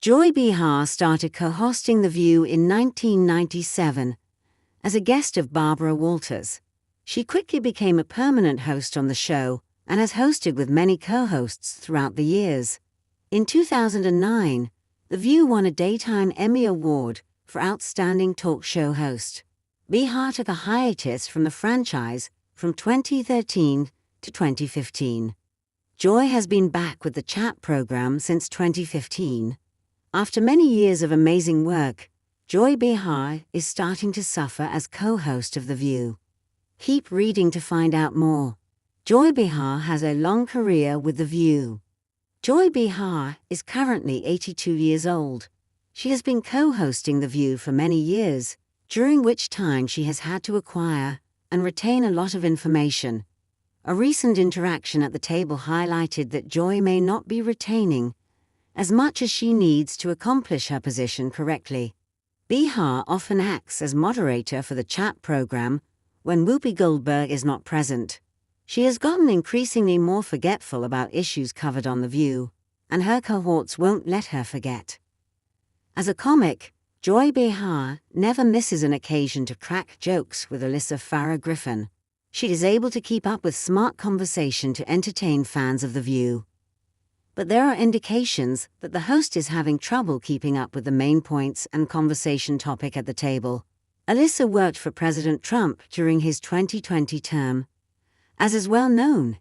Joy Behar started co-hosting The View in 1997 as a guest of Barbara Walters. She quickly became a permanent host on the show and has hosted with many co-hosts throughout the years. In 2009, The View won a Daytime Emmy Award for Outstanding Talk Show Host. Behar took a hiatus from the franchise from 2013 to 2015. Joy has been back with the chat program since 2015. After many years of amazing work, Joy Behar is starting to suffer as co-host of The View. Keep reading to find out more. Joy Behar has a long career with The View. Joy Behar is currently 82 years old. She has been co-hosting The View for many years, during which time she has had to acquire and retain a lot of information. A recent interaction at the table highlighted that Joy may not be retaining as much as she needs to accomplish her position correctly. Behar often acts as moderator for the chat program when Whoopi Goldberg is not present. She has gotten increasingly more forgetful about issues covered on The View, and her cohorts won't let her forget. As a comic, Joy Behar never misses an occasion to crack jokes with Alyssa Farah Griffin. She is able to keep up with smart conversation to entertain fans of The View. But there are indications that the host is having trouble keeping up with the main points and conversation topic at the table. Alyssa worked for President Trump during his 2020 term. As is well known,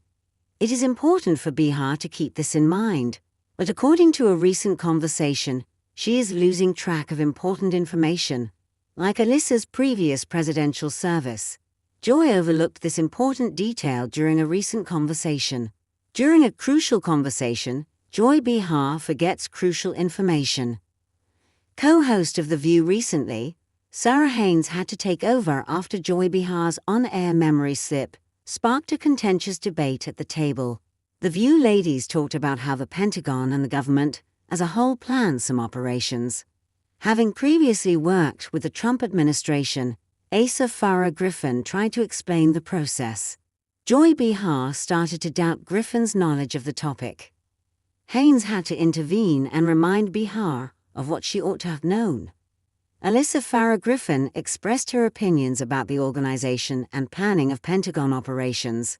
it is important for Behar to keep this in mind, but according to a recent conversation, she is losing track of important information. Like Alyssa's previous presidential service, Joy overlooked this important detail during a recent conversation. During a crucial conversation, Joy Behar forgets crucial information. Co-host of The View recently, Sarah Haynes had to take over after Joy Behar's on-air memory slip sparked a contentious debate at the table. The View ladies talked about how the Pentagon and the government as a whole planned some operations. Having previously worked with the Trump administration, Asa Farah Griffin tried to explain the process. Joy Behar started to doubt Griffin's knowledge of the topic. Haynes had to intervene and remind Behar of what she ought to have known. Alyssa Farah Griffin expressed her opinions about the organization and planning of Pentagon operations.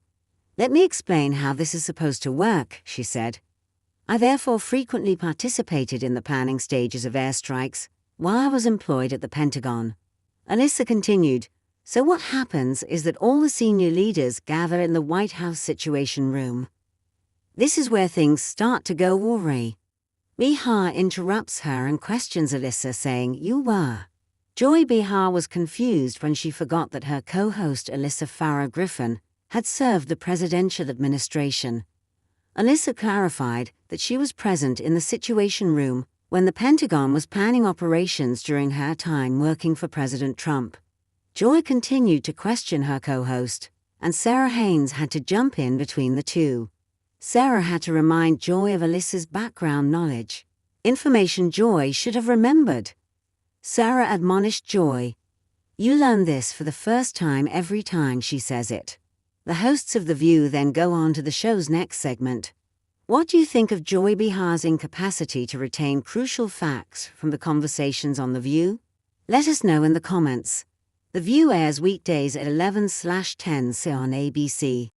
"Let me explain how this is supposed to work," she said. "I therefore frequently participated in the planning stages of airstrikes while I was employed at the Pentagon." Alyssa continued, "So what happens is that all the senior leaders gather in the White House Situation Room. This is where things start to go awry." Behar interrupts her and questions Alyssa, saying, "You were." Joy Behar was confused when she forgot that her co-host Alyssa Farah Griffin had served the presidential administration. Alyssa clarified that she was present in the Situation Room when the Pentagon was planning operations during her time working for President Trump. Joy continued to question her co-host, and Sarah Haynes had to jump in between the two. Sarah had to remind Joy of Alyssa's background knowledge, information Joy should have remembered. Sarah admonished Joy, "You learn this for the first time every time she says it." The hosts of The View then go on to the show's next segment. What do you think of Joy Behar's incapacity to retain crucial facts from the conversations on The View? Let us know in the comments. The View airs weekdays at 11/10 on ABC.